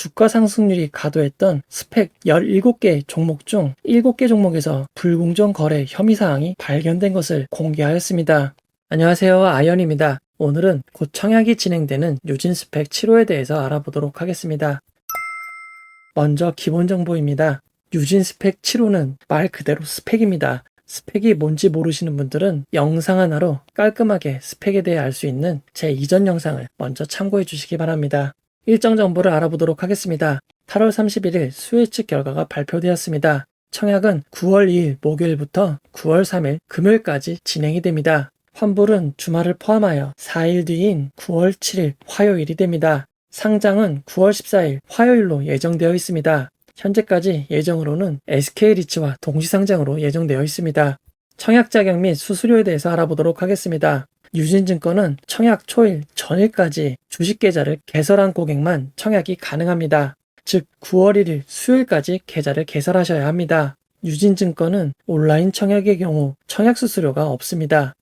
주가 상승률이 과도했던 스펙 17개 종목 중 7개 종목에서 불공정 거래 혐의 사항이 발견된 것을 공개하였습니다. 안녕하세요, 아이언입니다. 오늘은 곧 청약이 진행되는 유진 스펙 7호에 대해서 알아보도록 하겠습니다. 먼저 기본 정보입니다. 유진 스펙 7호는 말 그대로 스펙입니다. 스펙이 뭔지 모르시는 분들은 영상 하나로 깔끔하게 스펙에 대해 알 수 있는 제 이전 영상을 먼저 참고해 주시기 바랍니다. 일정 정보를 알아보도록 하겠습니다. 8월 31일 수요 예측 결과가 발표되었습니다. 청약은 9월 2일 목요일부터 9월 3일 금요일까지 진행이 됩니다. 환불은 주말을 포함하여 4일 뒤인 9월 7일 화요일이 됩니다. 상장은 9월 14일 화요일로 예정되어 있습니다. 현재까지 예정으로는 SK리츠와 동시상장으로 예정되어 있습니다. 청약 자격 및 수수료에 대해서 알아보도록 하겠습니다. 유진증권은 청약 초일 전일까지 주식 계좌를 개설한 고객만 청약이 가능합니다. 즉 9월 1일 수요일까지 계좌를 개설하셔야 합니다. 유진증권은 온라인 청약의 경우 청약 수수료가 없습니다.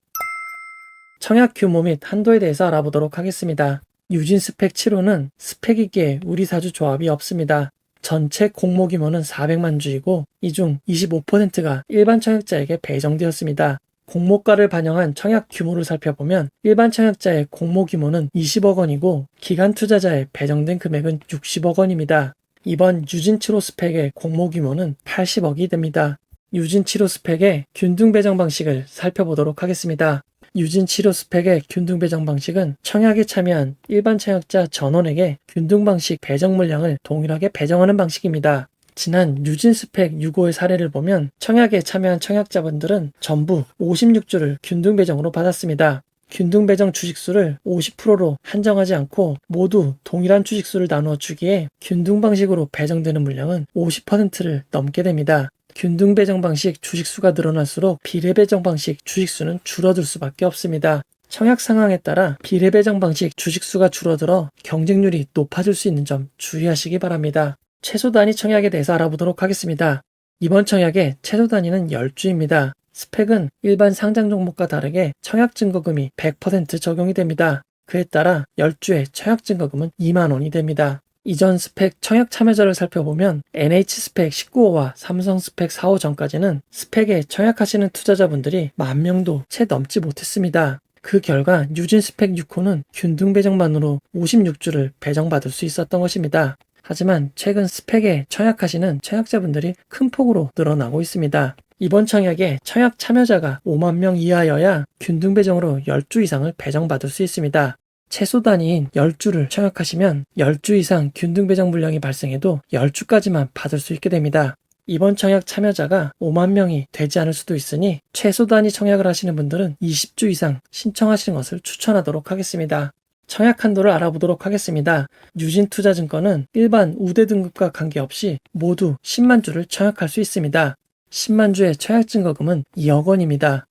청약 규모 및 한도에 대해서 알아보도록 하겠습니다. 유진 스펙 7호는 스펙이기에 우리사주 조합이 없습니다. 전체 공모 규모는 400만 주이고 이 중 25%가 일반 청약자에게 배정되었습니다. 공모가를 반영한 청약 규모를 살펴보면 일반 청약자의 공모 규모는 20억 원이고 기간 투자자에 배정된 금액은 60억 원입니다. 이번 유진 7호 스펙의 공모 규모는 80억이 됩니다. 유진 7호 스펙의 균등 배정 방식을 살펴보도록 하겠습니다. 유진 7호 스펙의 균등 배정 방식은 청약에 참여한 일반 청약자 전원에게 균등 방식 배정 물량을 동일하게 배정하는 방식입니다. 지난 유진 스펙 6호의 사례를 보면 청약에 참여한 청약자분들은 전부 56주를 균등 배정으로 받았습니다. 균등 배정 주식수를 50%로 한정하지 않고 모두 동일한 주식수를 나누어 주기에 균등 방식으로 배정되는 물량은 50%를 넘게 됩니다. 균등 배정 방식 주식수가 늘어날수록 비례 배정 방식 주식수는 줄어들 수밖에 없습니다. 청약 상황에 따라 비례 배정 방식 주식수가 줄어들어 경쟁률이 높아질 수 있는 점 주의하시기 바랍니다. 최소 단위 청약에 대해서 알아보도록 하겠습니다. 이번 청약의 최소 단위는 10주입니다. 스펙은 일반 상장 종목과 다르게 청약 증거금이 100% 적용이 됩니다. 그에 따라 10주의 청약 증거금은 2만 원이 됩니다. 이전 스펙 청약 참여자를 살펴보면 NH 스펙 19호와 삼성 스펙 4호 전까지는 스펙에 청약하시는 투자자분들이 10,000명도 채 넘지 못했습니다. 그 결과 유진 스펙 6호는 균등 배정만으로 56주를 배정받을 수 있었던 것입니다. 하지만 최근 스펙에 청약하시는 청약자분들이 큰 폭으로 늘어나고 있습니다. 이번 청약에 청약 참여자가 5만 명 이하여야 균등 배정으로 10주 이상을 배정받을 수 있습니다. 최소 단위인 10주를 청약하시면 10주 이상 균등 배정 물량이 발생해도 10주까지만 받을 수 있게 됩니다. 이번 청약 참여자가 5만 명이 되지 않을 수도 있으니 최소 단위 청약을 하시는 분들은 20주 이상 신청하시는 것을 추천하도록 하겠습니다. 청약 한도를 알아보도록 하겠습니다. 유진투자증권은 일반 우대 등급과 관계없이 모두 10만 주를 청약할 수 있습니다. 10만 주의 청약 증거금은 2억 원입니다.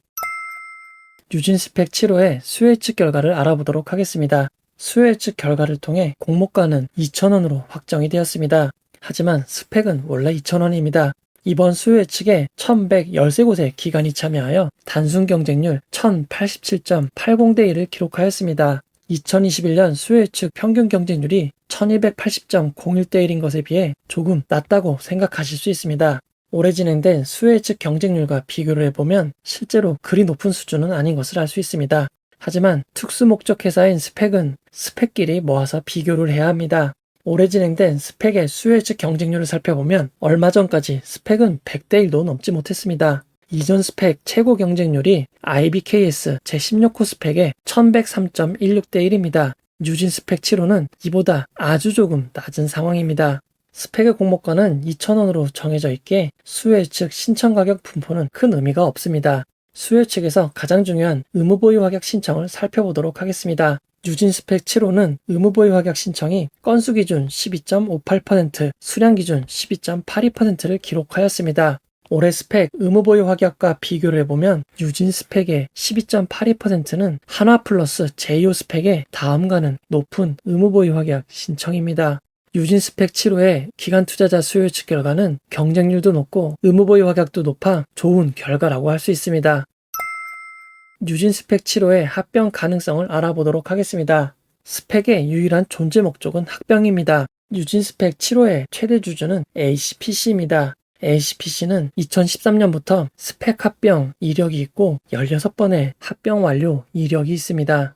유진 스펙 7호의 수요 예측 결과를 알아보도록 하겠습니다. 수요 예측 결과를 통해 공모가는 2,000원으로 확정이 되었습니다. 하지만 스펙은 원래 2,000원입니다. 이번 수요 예측에 1,113곳의 기관이 참여하여 단순 경쟁률 1,087.80대 1을 기록하였습니다. 2021년 수요 예측 평균 경쟁률이 1,280.01대 1인 것에 비해 조금 낮다고 생각하실 수 있습니다. 올해 진행된 수요 예측 경쟁률과 비교를 해보면 실제로 그리 높은 수준은 아닌 것을 알 수 있습니다. 하지만 특수 목적 회사인 스펙은 스펙끼리 모아서 비교를 해야 합니다. 올해 진행된 스펙의 수요 예측 경쟁률을 살펴보면 얼마 전까지 스펙은 100대 1도 넘지 못했습니다. 이전 스펙 최고 경쟁률이 IBKS 제16호 스펙의 1103.16대 1입니다. 유진 스펙 7호는 이보다 아주 조금 낮은 상황입니다. 스펙의 공모가는 2,000원으로 정해져 있기에 수요 예측 신청 가격 분포는 큰 의미가 없습니다. 수요 예측에서 가장 중요한 의무 보유 확약 신청을 살펴보도록 하겠습니다. 유진 스펙 7호는 의무 보유 확약 신청이 건수 기준 12.58%, 수량 기준 12.82%를 기록하였습니다. 올해 스펙 의무 보유 확약과 비교를 해보면 유진 스펙의 12.82%는 한화 플러스 제2호 스펙의 다음가는 높은 의무 보유 확약 신청입니다. 유진 스펙 7호의 기간 투자자 수요 예측 결과는 경쟁률도 높고 의무 보유 확약도 높아 좋은 결과라고 할 수 있습니다. 유진 스펙 7호의 합병 가능성을 알아보도록 하겠습니다. 스펙의 유일한 존재 목적은 합병입니다. 유진 스펙 7호의 최대 주주는 ACPC입니다. ACPC는 2013년부터 스펙 합병 이력이 있고 16번의 합병 완료 이력이 있습니다.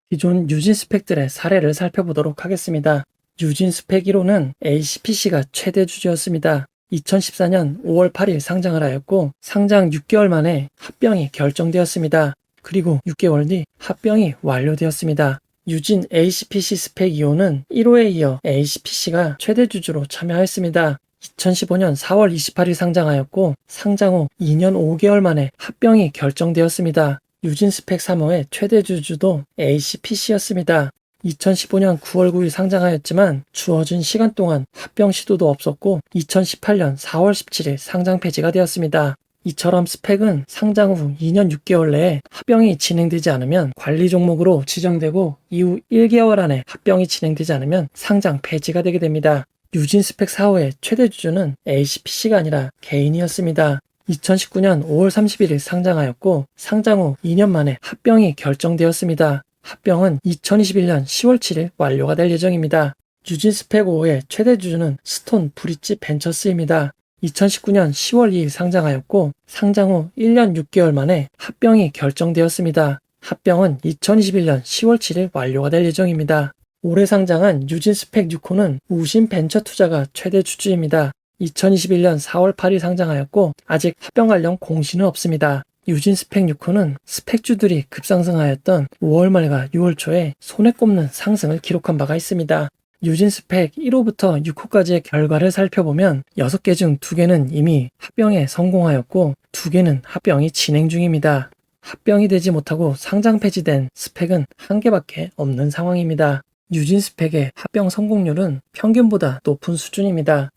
기존 유진 스펙들의 사례를 살펴보도록 하겠습니다. 유진 스펙 1호는 ACPC가 최대 주주였습니다. 2014년 5월 8일 상장을 하였고 상장 6개월 만에 합병이 결정되었습니다. 그리고 6개월 뒤 합병이 완료되었습니다. 유진 ACPC 스펙 2호는 1호에 이어 ACPC가 최대 주주로 참여하였습니다. 2015년 4월 28일 상장하였고 상장 후 2년 5개월 만에 합병이 결정되었습니다. 유진 스펙 3호의 최대 주주도 ACPC였습니다. 2015년 9월 9일 상장하였지만 주어진 시간 동안 합병 시도도 없었고 2018년 4월 17일 상장 폐지가 되었습니다. 이처럼 스펙은 상장 후 2년 6개월 내에 합병이 진행되지 않으면 관리 종목으로 지정되고 이후 1개월 안에 합병이 진행되지 않으면 상장 폐지가 되게 됩니다. 유진 스펙 4호의 최대 주주는 ACPC가 아니라 개인이었습니다. 2019년 5월 31일 상장하였고 상장 후 2년 만에 합병이 결정되었습니다. 합병은 2021년 10월 7일 완료가 될 예정입니다. 유진 스펙 5호의 최대 주주는 스톤 브릿지 벤처스입니다. 2019년 10월 2일 상장하였고 상장 후 1년 6개월 만에 합병이 결정되었습니다. 합병은 2021년 10월 7일 완료가 될 예정입니다. 올해 상장한 유진 스펙 6호는 우신 벤처 투자가 최대 주주입니다. 2021년 4월 8일 상장하였고 아직 합병 관련 공시는 없습니다. 유진 스펙 6호는 스펙주들이 급상승하였던 5월 말과 6월 초에 손에 꼽는 상승을 기록한 바가 있습니다. 유진 스펙 1호부터 6호까지의 결과를 살펴보면 6개 중 2개는 이미 합병에 성공하였고 2개는 합병이 진행 중입니다. 합병이 되지 못하고 상장 폐지된 스펙은 1개밖에 없는 상황입니다. 유진 스펙의 합병 성공률은 평균보다 높은 수준입니다.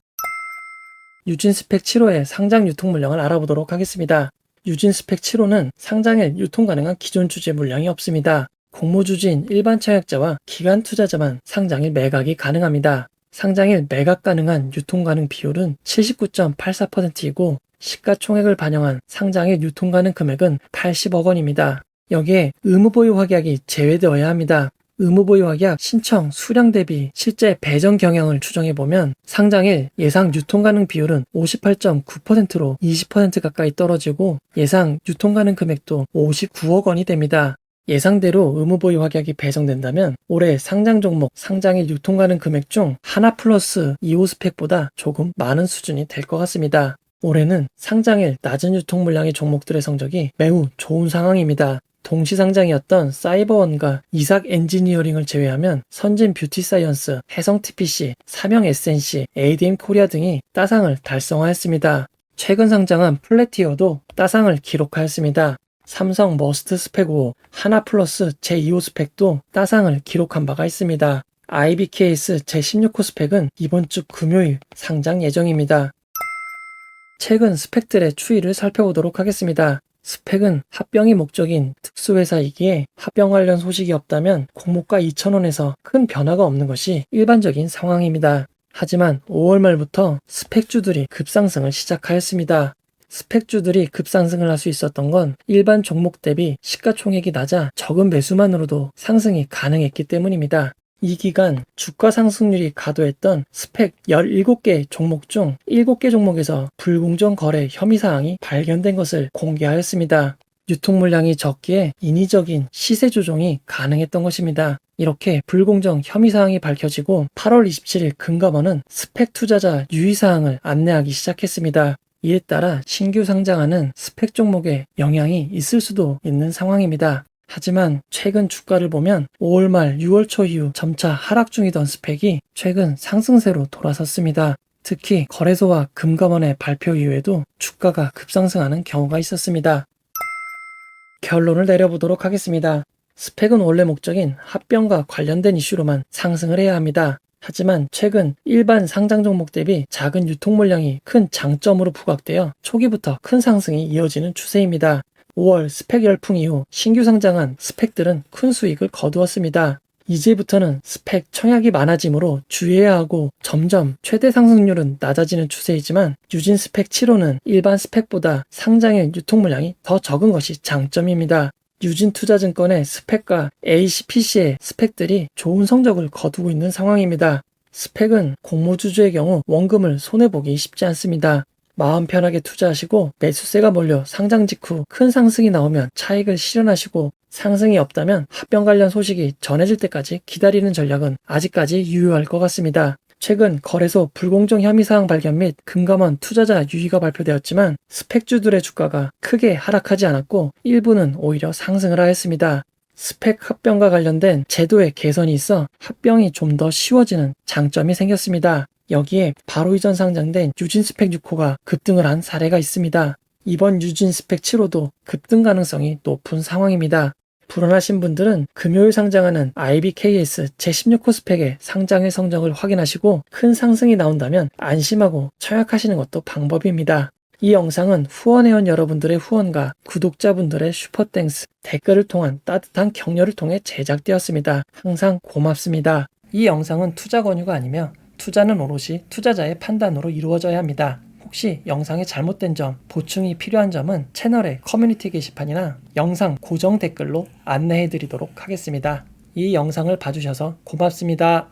유진 스펙 7호의 상장 유통 물량을 알아보도록 하겠습니다. 유진 스펙 7호는 상장일 유통 가능한 기존 주주의 물량이 없습니다. 공모주주인 일반 청약자와 기관 투자자만 상장일 매각이 가능합니다. 상장일 매각 가능한 유통 가능 비율은 79.84%이고 시가총액을 반영한 상장일 유통 가능 금액은 80억 원입니다. 여기에 의무보유 확약이 제외되어야 합니다. 의무보유 확약 신청 수량 대비 실제 배정 경향을 추정해보면 상장일 예상 유통 가능 비율은 58.9%로 20% 가까이 떨어지고 예상 유통 가능 금액도 59억 원이 됩니다. 예상대로 의무보유 확약이 배정된다면 올해 상장 종목 상장일 유통 가능 금액 중 하나 플러스 2호 스펙보다 조금 많은 수준이 될 것 같습니다. 올해는 상장일 낮은 유통 물량의 종목들의 성적이 매우 좋은 상황입니다. 동시 상장이었던 사이버원과 이삭 엔지니어링을 제외하면 선진 뷰티 사이언스, 해성 TPC, 삼형 SNC, ADM 코리아 등이 따상을 달성하였습니다. 최근 상장한 플래티어도 따상을 기록하였습니다. 삼성 머스트 스펙 5, 하나 플러스 제2호 스펙도 따상을 기록한 바가 있습니다. IBKS 제16호 스펙은 이번 주 금요일 상장 예정입니다. 최근 스펙들의 추이를 살펴보도록 하겠습니다. 스펙은 합병이 목적인 특수회사이기에 합병 관련 소식이 없다면 공모가 2,000원에서 큰 변화가 없는 것이 일반적인 상황입니다. 하지만 5월 말부터 스펙주들이 급상승을 시작하였습니다. 스펙주들이 급상승을 할 수 있었던 건 일반 종목 대비 시가총액이 낮아 적은 매수만으로도 상승이 가능했기 때문입니다. 이 기간 주가 상승률이 가도했던 스펙 17개 종목 중 7개 종목에서 불공정 거래 혐의 사항이 발견된 것을 공개하였습니다. 유통 물량이 적기에 인위적인 시세 조정이 가능했던 것입니다. 이렇게 불공정 혐의 사항이 밝혀지고 8월 27일 금감원은 스펙 투자자 유의 사항을 안내하기 시작했습니다. 이에 따라 신규 상장하는 스펙 종목에 영향이 있을 수도 있는 상황입니다. 하지만 최근 주가를 보면 5월 말 6월 초 이후 점차 하락 중이던 스펙이 최근 상승세로 돌아섰습니다. 특히 거래소와 금감원의 발표 이후에도 주가가 급상승하는 경우가 있었습니다. 결론을 내려보도록 하겠습니다. 스펙은 원래 목적인 합병과 관련된 이슈로만 상승을 해야 합니다. 하지만 최근 일반 상장 종목 대비 작은 유통 물량이 큰 장점으로 부각되어 초기부터 큰 상승이 이어지는 추세입니다. 5월 스펙 열풍 이후 신규 상장한 스펙들은 큰 수익을 거두었습니다. 이제부터는 스펙 청약이 많아지므로 주의해야 하고 점점 최대 상승률은 낮아지는 추세이지만 유진 스펙 7호는 일반 스펙보다 상장일 유통 물량이 더 적은 것이 장점입니다. 유진 투자증권의 스펙과 ACPC의 스펙들이 좋은 성적을 거두고 있는 상황입니다. 스펙은 공모주주의 경우 원금을 손해보기 쉽지 않습니다. 마음 편하게 투자하시고 매수세가 몰려 상장 직후 큰 상승이 나오면 차익을 실현하시고, 상승이 없다면 합병 관련 소식이 전해질 때까지 기다리는 전략은 아직까지 유효할 것 같습니다. 최근 거래소 불공정 혐의 사항 발견 및 금감원 투자자 유의가 발표되었지만 스펙주들의 주가가 크게 하락하지 않았고 일부는 오히려 상승을 하였습니다. 스펙 합병과 관련된 제도의 개선이 있어 합병이 좀 더 쉬워지는 장점이 생겼습니다. 여기에 바로 이전 상장된 유진 스펙 6호가 급등을 한 사례가 있습니다. 이번 유진 스펙 7호도 급등 가능성이 높은 상황입니다. 불안하신 분들은 금요일 상장하는 IBKS 제16호 스펙의 상장일 성적을 확인하시고 큰 상승이 나온다면 안심하고 청약하시는 것도 방법입니다. 이 영상은 후원회원 여러분들의 후원과 구독자분들의 슈퍼땡스, 댓글을 통한 따뜻한 격려를 통해 제작되었습니다. 항상 고맙습니다. 이 영상은 투자 권유가 아니며 투자는 오롯이 투자자의 판단으로 이루어져야 합니다. 혹시 영상에 잘못된 점, 보충이 필요한 점은 채널의 커뮤니티 게시판이나 영상 고정 댓글로 안내해 드리도록 하겠습니다. 이 영상을 봐주셔서 고맙습니다.